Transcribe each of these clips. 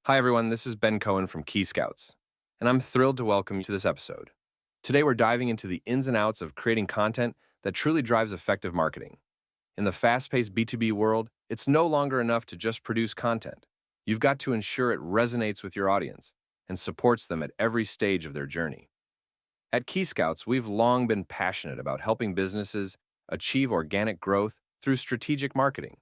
Hi, everyone. This is Ben Cohen from Key Scouts, and I'm thrilled to welcome you to this episode. Today, we're diving into the ins and outs of creating content that truly drives effective marketing. In the fast-paced B2B world, it's no longer enough to just produce content. You've got to ensure it resonates with your audience and supports them at every stage of their journey. At Key Scouts, we've long been passionate about helping businesses achieve organic growth through strategic marketing.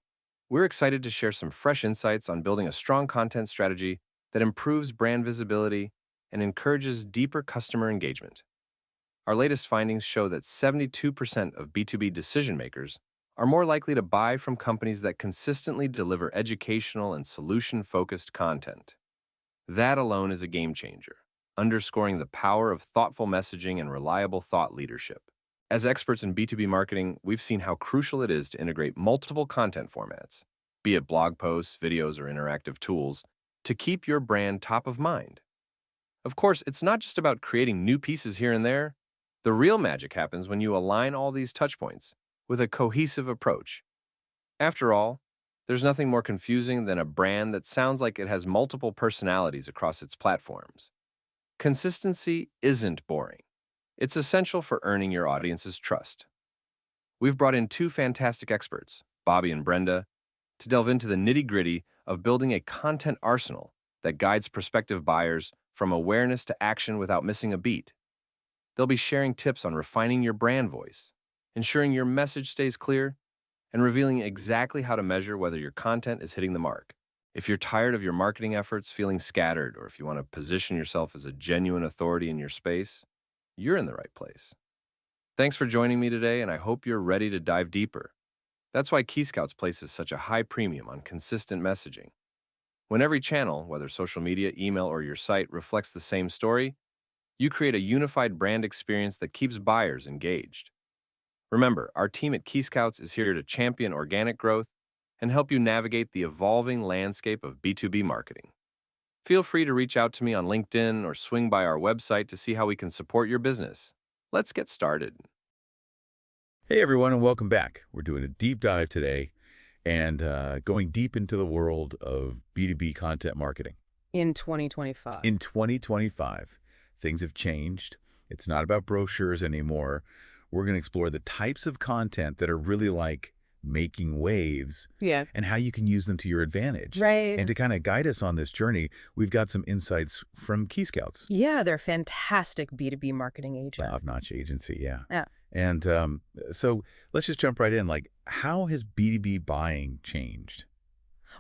We're excited to share some fresh insights on building a strong content strategy that improves brand visibility and encourages deeper customer engagement. Our latest findings show that 72% of B2B decision makers are more likely to buy from companies that consistently deliver educational and solution-focused content. That alone is a game changer, underscoring the power of thoughtful messaging and reliable thought leadership. As experts in B2B marketing, we've seen how crucial it is to integrate multiple content formats, be it blog posts, videos, or interactive tools, to keep your brand top of mind. Of course, it's not just about creating new pieces here and there. The real magic happens when you align all these touchpoints with a cohesive approach. After all, there's nothing more confusing than a brand that sounds like it has multiple personalities across its platforms. Consistency isn't boring. It's essential for earning your audience's trust. We've brought in two fantastic experts, Bobby and Brenda, to delve into the nitty-gritty of building a content arsenal that guides prospective buyers from awareness to action without missing a beat. They'll be sharing tips on refining your brand voice, ensuring your message stays clear, and revealing exactly how to measure whether your content is hitting the mark. If you're tired of your marketing efforts feeling scattered, or if you want to position yourself as a genuine authority in your space, you're in the right place. Thanks for joining me today, and I hope you're ready to dive deeper. That's why Key Scouts places such a high premium on consistent messaging. When every channel, whether social media, email, or your site, reflects the same story, you create a unified brand experience that keeps buyers engaged. Remember, our team at Key Scouts is here to champion organic growth and help you navigate the evolving landscape of B2B marketing. Feel free to reach out to me on LinkedIn or swing by our website to see how we can support your business. Let's get started. Hey everyone, and welcome back. We're doing a deep dive today and going deep into the world of B2B content marketing. In 2025. In 2025, things have changed. It's not about brochures anymore. We're going to explore the types of content that are really like making waves, and how you can use them to your advantage. Right. And to kind of guide us on this journey, we've got some insights from Key Scouts. Yeah, they're fantastic B2B marketing agent. Top-notch agency, yeah. Yeah. And so let's just jump right in. Like, how has B2B buying changed?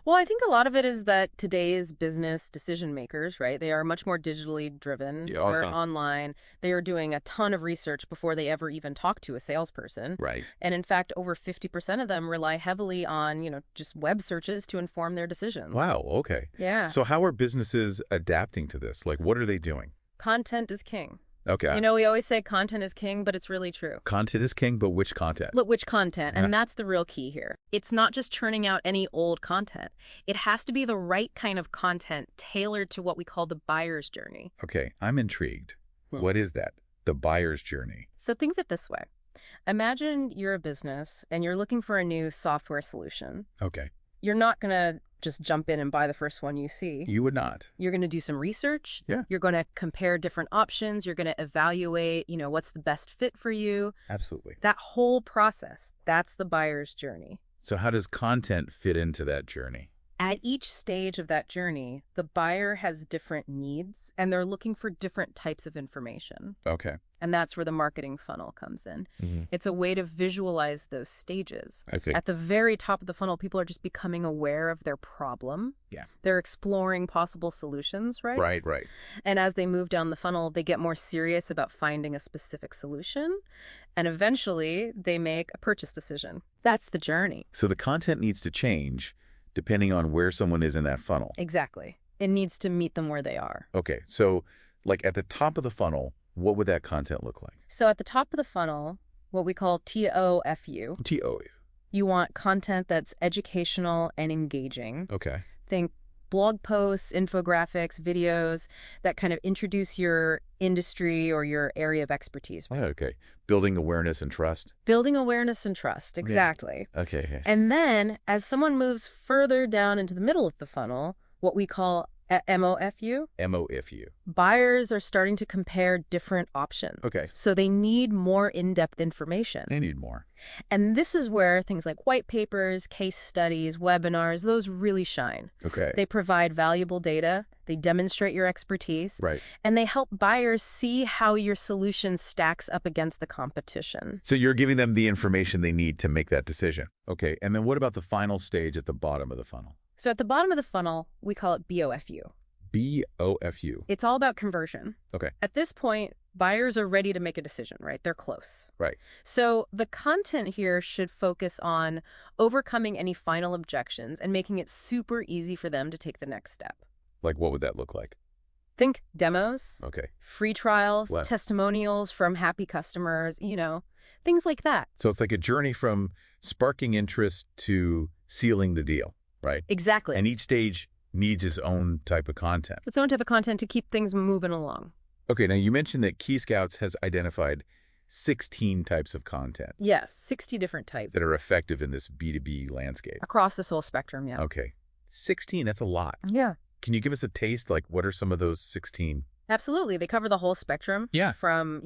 Well, I think a lot of it is that today's business decision makers, right? They are much more digitally driven. Yeah, They're awesome. online. They are doing a ton of research before they ever even talk to a salesperson. Right. And in fact, over 50% of them rely heavily on, just web searches to inform their decisions. Wow, okay. Yeah. So how are businesses adapting to this? Like, what are they doing? Content is king. Okay. We always say content is king, but it's really true. Content is king, but which content? Look, which content? Yeah. And that's the real key here. It's not just churning out any old content. It has to be the right kind of content tailored to what we call the buyer's journey. Okay, I'm intrigued. What is that? The buyer's journey. So think of it this way. Imagine you're a business and you're looking for a new software solution. Okay. You're not going to just jump in and buy the first one you see. You would not. You're going to do some research. Yeah. You're going to compare different options. You're going to evaluate, what's the best fit for you. Absolutely. That whole process, that's the buyer's journey. So how does content fit into that journey? At each stage of that journey, the buyer has different needs, and they're looking for different types of information. Okay. And that's where the marketing funnel comes in. Mm-hmm. It's a way to visualize those stages. I see. At the very top of the funnel, people are just becoming aware of their problem. Yeah. They're exploring possible solutions, right? Right. And as they move down the funnel, they get more serious about finding a specific solution. And eventually, they make a purchase decision. That's the journey. So the content needs to change depending on where someone is in that funnel. Exactly. It needs to meet them where they are. Okay, so like at the top of the funnel, what would that content look like? So at the top of the funnel, what we call TOFU, TOU. you want content that's educational and engaging. Okay. Think blog posts, infographics, videos that kind of introduce your industry or your area of expertise. Okay. Building awareness and trust. Building awareness and trust, exactly. Okay. Yes. And then as someone moves further down into the middle of the funnel, what we call MOFU? MOFU. Buyers are starting to compare different options. Okay. So they need more in-depth information. They need more. And this is where things like white papers, case studies, webinars, those really shine. Okay. They provide valuable data, they demonstrate your expertise, Right. and they help buyers see how your solution stacks up against the competition. So you're giving them the information they need to make that decision. Okay. And then what about the final stage at the bottom of the funnel? So at the bottom of the funnel, we call it BOFU. BOFU. It's all about conversion. Okay. At this point, buyers are ready to make a decision, right? They're close. Right. So the content here should focus on overcoming any final objections and making it super easy for them to take the next step. Like what would that look like? Think demos, Okay. free trials, What? testimonials from happy customers, things like that. So it's like a journey from sparking interest to sealing the deal, right? Exactly. And each stage needs its own type of content. Its own type of content to keep things moving along. Okay, now you mentioned that Key Scouts has identified 16 types of content Yes, 60 different types. that are effective in this B2B landscape. Across this whole spectrum, yeah. Okay, 16, that's a lot. Yeah. Can you give us a taste? Like, what are some of those 16? Absolutely. They cover the whole spectrum. Yeah. From,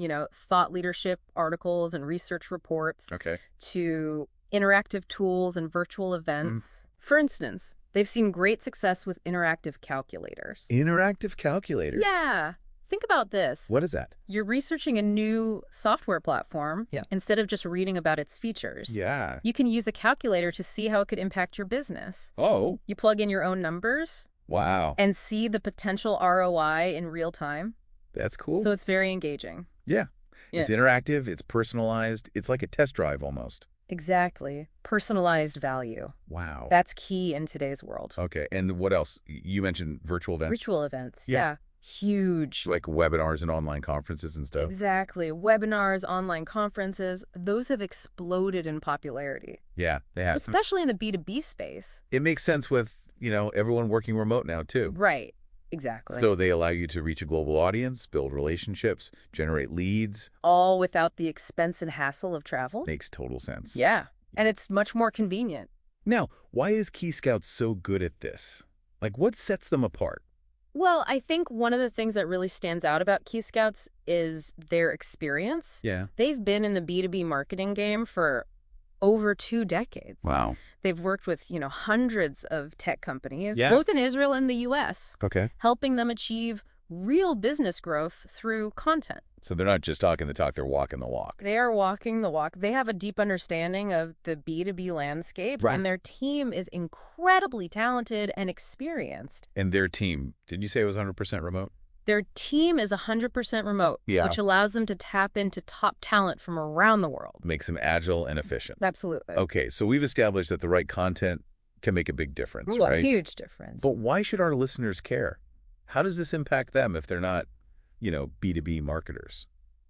thought leadership articles and research reports Okay. to interactive tools and virtual events. For instance, they've seen great success with interactive calculators. Interactive calculators. Yeah. Think about this. What is that? You're researching a new software platform Yeah. instead of just reading about its features. Yeah. You can use a calculator to see how it could impact your business. Oh, You plug in your own numbers wow. and see the potential ROI in real time. That's cool. So it's very engaging. Yeah. It's interactive, it's personalized, it's like a test drive almost. Exactly. Personalized value. Wow. That's key in today's world. Okay, and what else? You mentioned virtual events? Virtual events. Yeah. Yeah. Huge. Like webinars and online conferences and stuff? Exactly. Webinars, online conferences, those have exploded in popularity, Yeah, they have. especially in the B2B space. It makes sense with, everyone working remote now too. Right. Exactly. So they allow you to reach a global audience, build relationships, generate leads. All without the expense and hassle of travel. Makes total sense. Yeah. And it's much more convenient. Now, why is Key Scout so good at this? Like, what sets them apart? Well, I think one of the things that really stands out about Key Scouts is their experience. Yeah. They've been in the B2B marketing game for over 2 decades. Wow. They've worked with, hundreds of tech companies, Yeah. both in Israel and the U.S., Okay. helping them achieve real business growth through content. So they're not just talking the talk, they're walking the walk. They are walking the walk. They have a deep understanding of the B2B landscape, Right. and their team is incredibly talented and experienced. And their team, did you say it was 100% remote? Their team is 100% remote, Yeah. which allows them to tap into top talent from around the world. Makes them agile and efficient. Absolutely. Okay, so we've established that the right content can make a big difference, Well, right? huge difference. But why should our listeners care? How does this impact them if they're not, B2B marketers?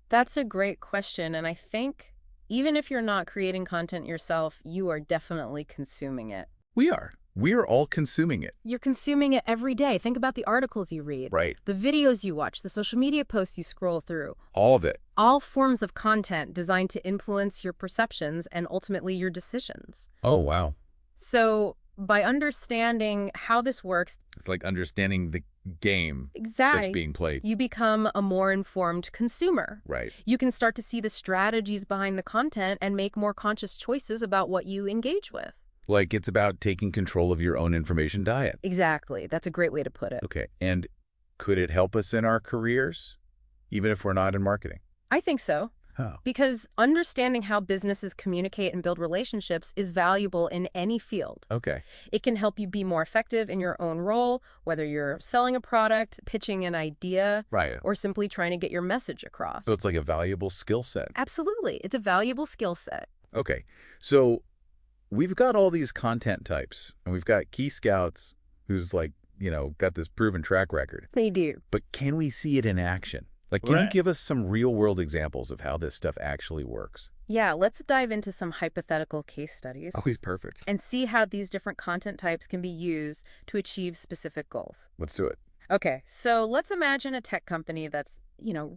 That's a great question, and I think even if you're not creating content yourself, you are definitely consuming it. We are. We are all consuming it. You're consuming it every day. Think about the articles you read, Right. the videos you watch, the social media posts you scroll through. All of it. All forms of content designed to influence your perceptions and ultimately your decisions. Oh, wow. So by understanding how this works, It's like understanding the game that's exactly, being played. you become a more informed consumer. Right. You can start to see the strategies behind the content and make more conscious choices about what you engage with. Like it's about taking control of your own information diet. Exactly. That's a great way to put it. Okay. And could it help us in our careers, even if we're not in marketing? I think so. Oh. Because understanding how businesses communicate and build relationships is valuable in any field. Okay. It can help you be more effective in your own role, whether you're selling a product, pitching an idea, Right. or simply trying to get your message across. So it's like a valuable skill set. Absolutely. It's a valuable skill set. Okay. So we've got all these content types, and we've got Key Scouts who's like, got this proven track record. They do. But can we see it in action? Like, can you Right. give us some real-world examples of how this stuff actually works? Yeah, let's dive into some hypothetical case studies Perfect. and see how these different content types can be used to achieve specific goals. Let's do it. Okay, so let's imagine a tech company that's,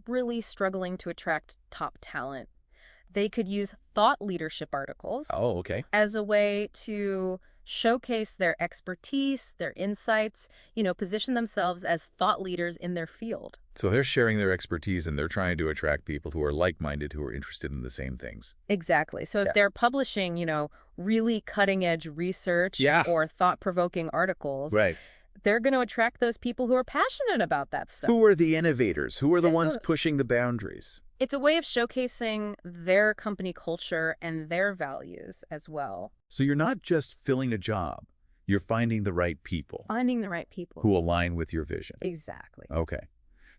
really struggling to attract top talent. They could use thought leadership articles Oh, okay. as a way to showcase their expertise, their insights, position themselves as thought leaders in their field. So they're sharing their expertise and they're trying to attract people who are like-minded, who are interested in the same things. Exactly. So if they're publishing, really cutting-edge research or thought-provoking articles, Right. they're going to attract those people who are passionate about that stuff. Who are the innovators? Who are the ones pushing the boundaries? It's a way of showcasing their company culture and their values as well. So you're not just filling a job. You're finding the right people. Finding the right people. Who align with your vision. Exactly. Okay.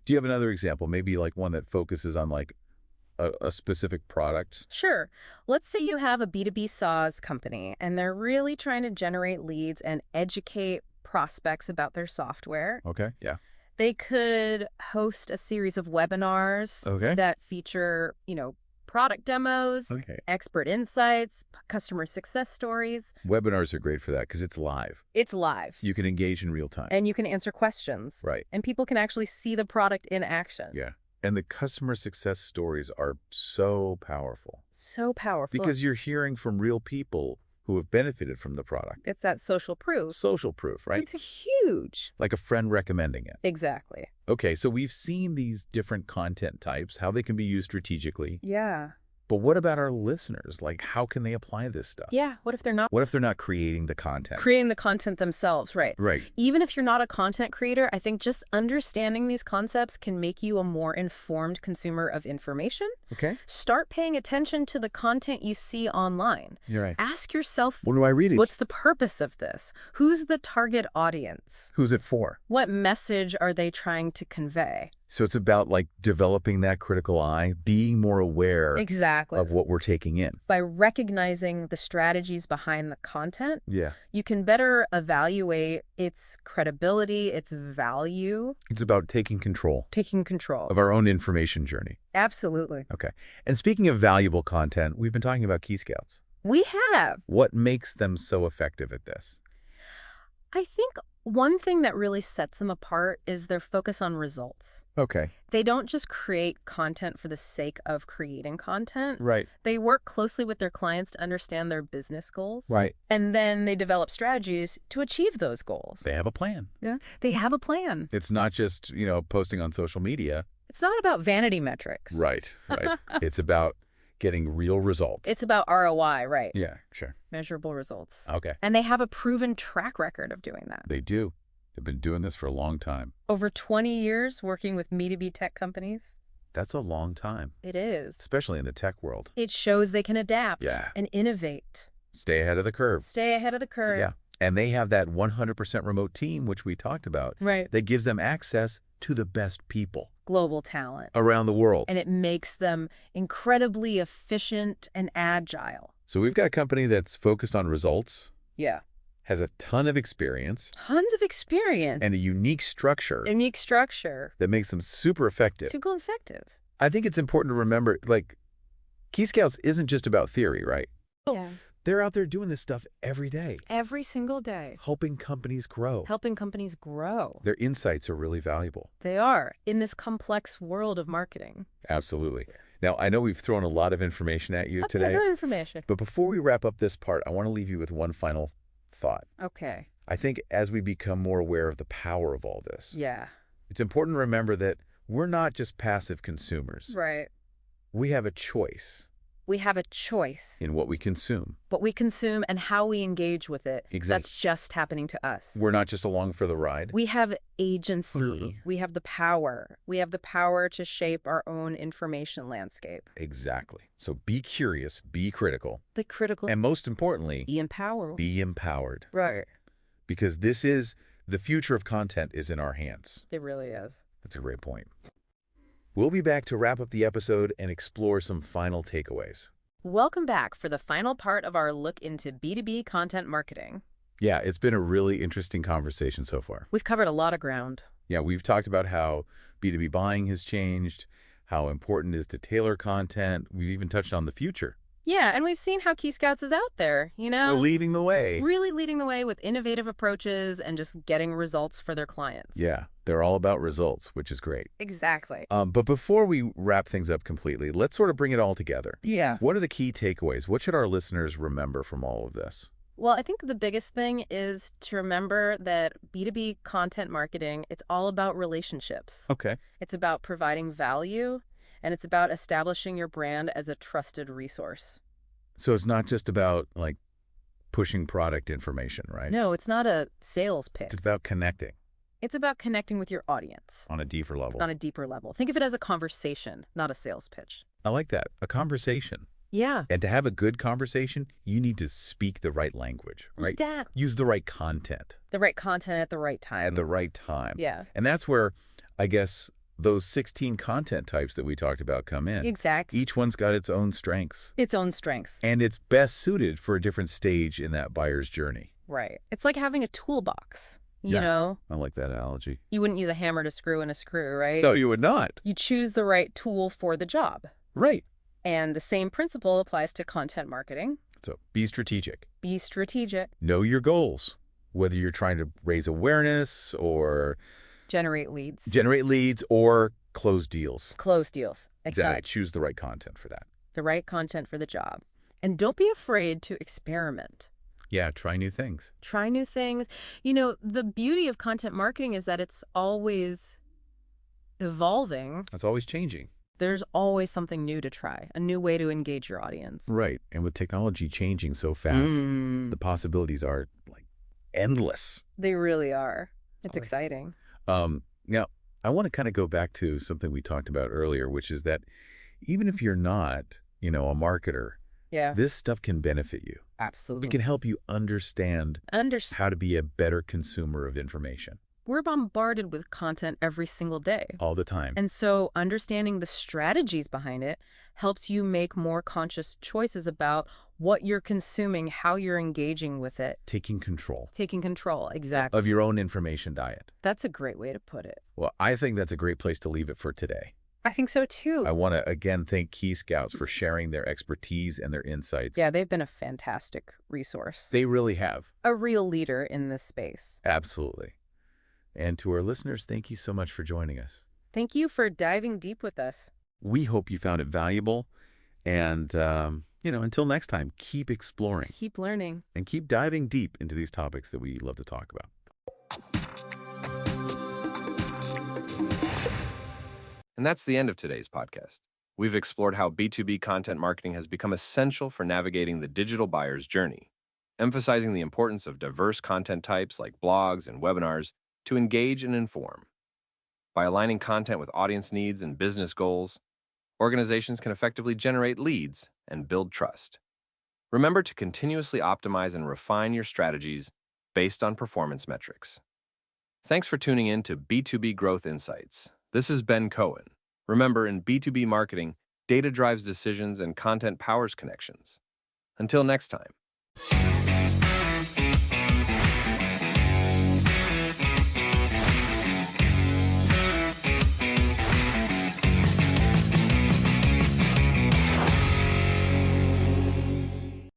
Do you have another example? Maybe like one that focuses on like a specific product? Sure. Let's say you have a B2B SaaS company and they're really trying to generate leads and educate prospects about their software. Okay, yeah. They could host a series of webinars that feature, product demos, expert insights, customer success stories. Webinars are great for that because it's live. It's live. You can engage in real time. And you can answer questions. Right. And people can actually see the product in action. Yeah. And the customer success stories are so powerful. So powerful. Because you're hearing from real people who have benefited from the product. It's that social proof. Social proof, right? It's huge. Like a friend recommending it. Exactly. Okay, so we've seen these different content types, how they can be used strategically. Yeah. But what about our listeners? Like, how can they apply this stuff? Yeah, what if they're not? What if they're not creating the content? Creating the content themselves, right. Right. Even if you're not a content creator, I think just understanding these concepts can make you a more informed consumer of information. Okay. Start paying attention to the content you see online. You're right. Ask yourself, What do I read? What's the purpose of this? Who's the target audience? Who's it for? What message are they trying to convey? So it's about like developing that critical eye, being more aware Exactly. of what we're taking in. By recognizing the strategies behind the content, Yeah. you can better evaluate its credibility, its value. It's about taking control Of our own information journey. Absolutely. Okay. And speaking of valuable content, we've been talking about Key Scouts. We have. What makes them so effective at this? I think one thing that really sets them apart is their focus on results. Okay. They don't just create content for the sake of creating content. Right. They work closely with their clients to understand their business goals. Right. And then they develop strategies to achieve those goals. They have a plan. Yeah. They have a plan. It's not just, posting on social media. It's not about vanity metrics. Right. It's about getting real results. It's about ROI, right? Yeah, sure. Measurable results. Okay. And they have a proven track record of doing that. They do. They've been doing this for a long time. Over 20 years working with B2B tech companies. That's a long time. It is. Especially in the tech world. It shows they can adapt and innovate. Stay ahead of the curve. Yeah. And they have that 100% remote team, which we talked about. Right. That gives them access to the best people. Global talent. Around the world. And it makes them incredibly efficient and agile. So we've got a company that's focused on results. Yeah. Has a ton of experience. Tons of experience. And a unique structure. That makes them super effective. Super effective. I think it's important to remember, Key Scouts isn't just about theory, right? Yeah. They're out there doing this stuff every day. Every single day. Helping companies grow. Their insights are really valuable. They are, in this complex world of marketing. Absolutely. Now, I know we've thrown a lot of information at you today. A lot of information. But before we wrap up this part, I want to leave you with one final thought. Okay. I think as we become more aware of the power of all this, it's important to remember that we're not just passive consumers. Right. We have a choice. We have a choice. In what we consume. What we consume and how we engage with it. Exactly. That's just happening to us. We're not just along for the ride. We have agency. We have the power. We have the power to shape our own information landscape. Exactly. So be curious, be critical. And most importantly, be empowered. Be empowered. Right. Because the future of content is in our hands. It really is. That's a great point. We'll be back to wrap up the episode and explore some final takeaways. Welcome back for the final part of our look into B2B content marketing. Yeah, it's been a really interesting conversation so far. We've covered a lot of ground. Yeah, we've talked about how B2B buying has changed, how important it is to tailor content. We've even touched on the future. Yeah, and we've seen how Key Scouts is out there, They're leading the way. Really leading the way with innovative approaches and just getting results for their clients. Yeah, they're all about results, which is great. Exactly. But before we wrap things up completely, let's sort of bring it all together. Yeah. What are the key takeaways? What should our listeners remember from all of this? Well, I think the biggest thing is to remember that B2B content marketing, it's all about relationships. Okay. It's about providing value, and it's about establishing your brand as a trusted resource. So it's not just about, like, pushing product information, right? No, it's not a sales pitch. It's about connecting. It's about connecting with your audience. On a deeper level. On a deeper level. Think of it as a conversation, not a sales pitch. I like that. A conversation. Yeah. And to have a good conversation, you need to speak the right language, right? Use the right content. The right content at the right time. At the right time. Yeah. And that's where, I guess, those 16 content types that we talked about come in. Exactly. Each one's got its own strengths. Its own strengths. And it's best suited for a different stage in that buyer's journey. Right. It's like having a toolbox. You know? I like that analogy. You wouldn't use a hammer to screw in a screw, right? No, you would not. You choose the right tool for the job. Right. And the same principle applies to content marketing. So be strategic. Be strategic. Know your goals, whether you're trying to raise awareness or generate leads. Generate leads or close deals. Close deals. Exactly. Choose the right content for that. The right content for the job. And don't be afraid to experiment. Yeah, try new things. Try new things. You know, the beauty of content marketing is that it's always evolving. It's always changing. There's always something new to try, a new way to engage your audience. Right. And with technology changing so fast, the possibilities are, like, endless. They really are. It's exciting. Now, I want to kind of go back to something we talked about earlier, which is that even if you're not, a marketer, this stuff can benefit you. Absolutely. It can help you understand how to be a better consumer of information. We're bombarded with content every single day. All the time. And so understanding the strategies behind it helps you make more conscious choices about what you're consuming, how you're engaging with it. Taking control. Taking control, exactly. Of your own information diet. That's a great way to put it. Well, I think that's a great place to leave it for today. I think so, too. I want to, again, thank Key Scouts for sharing their expertise and their insights. Yeah, they've been a fantastic resource. They really have. A real leader in this space. Absolutely. And to our listeners, thank you so much for joining us. Thank you for diving deep with us. We hope you found it valuable. And, until next time, keep exploring. Keep learning. And keep diving deep into these topics that we love to talk about. And that's the end of today's podcast. We've explored how B2B content marketing has become essential for navigating the digital buyer's journey, emphasizing the importance of diverse content types like blogs and webinars to engage and inform. By aligning content with audience needs and business goals, organizations can effectively generate leads and build trust. Remember to continuously optimize and refine your strategies based on performance metrics. Thanks for tuning in to B2B Growth Insights. This is Ben Cohen. Remember, in B2B marketing, data drives decisions and content powers connections. Until next time.